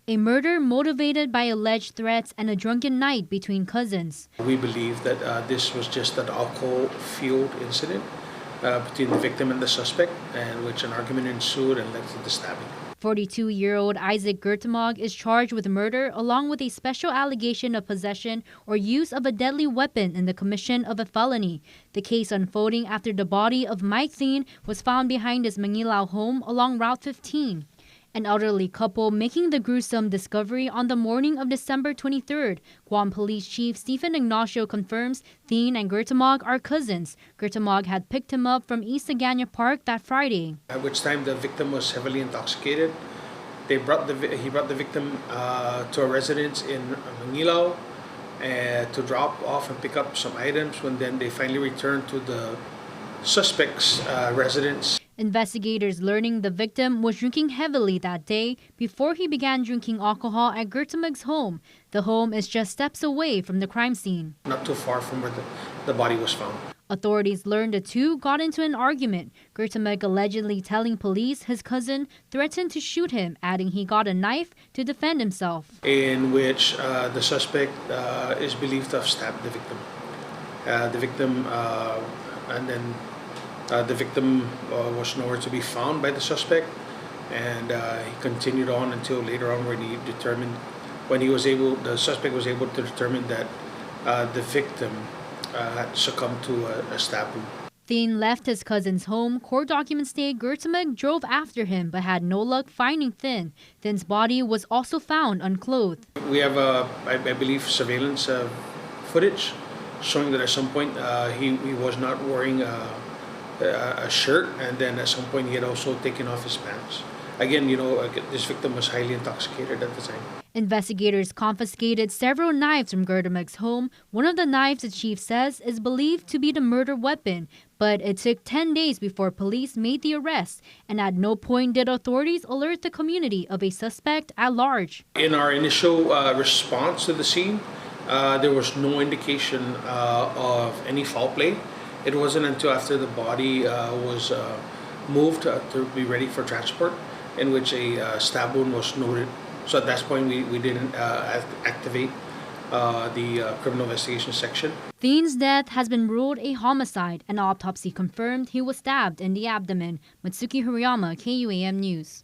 A murder motivated by alleged threats and a drunken night between cousins. We believe that this was just an alcohol-fueled incident between the victim and the suspect, in which an argument ensued and led to the stabbing. 42-year-old Isaac Gertemog is charged with murder along with a special allegation of possession or use of a deadly weapon in the commission of a felony. The case unfolding after the body of Mike Thien was found behind his Manilao home along Route 15. An elderly couple making the gruesome discovery on the morning of December 23rd. Guam Police Chief Stephen Ignacio confirms Thien and Gertemog are cousins. Gertemog had picked him up from East Agana Park that Friday. At which time the victim was heavily intoxicated. He brought the victim to a residence in Manilao to drop off and pick up some items. When then they finally returned to the suspect's residence. Investigators learning the victim was drinking heavily that day before he began drinking alcohol at Gertemog's home. The home is just steps away from the crime scene. Not too far from where the body was found. Authorities learned the two got into an argument. Gertemog allegedly telling police his cousin threatened to shoot him, adding he got a knife to defend himself. In which the suspect is believed to have stabbed the victim. The victim was nowhere to be found by the suspect, and he continued on until later on when the suspect was able to determine that the victim had succumbed to a stab wound. Thien left his cousin's home. Court documents state Gertemog drove after him but had no luck finding Thien. Thien's body was also found unclothed. We have, I believe, surveillance footage showing that at some point he was not wearing a shirt, and then at some point he had also taken off his pants. Again, this victim was highly intoxicated at the time. Investigators confiscated several knives from Gertemog's home. One of the knives, the chief says, is believed to be the murder weapon, but it took 10 days before police made the arrest, and at no point did authorities alert the community of a suspect at large. In our initial response to the scene, there was no indication of any foul play. It wasn't until after the body was moved to be ready for transport in which a stab wound was noted. So at that point, we didn't activate the criminal investigation section. Thien's death has been ruled a homicide. An autopsy confirmed he was stabbed in the abdomen. Matsuki Hirayama, KUAM News.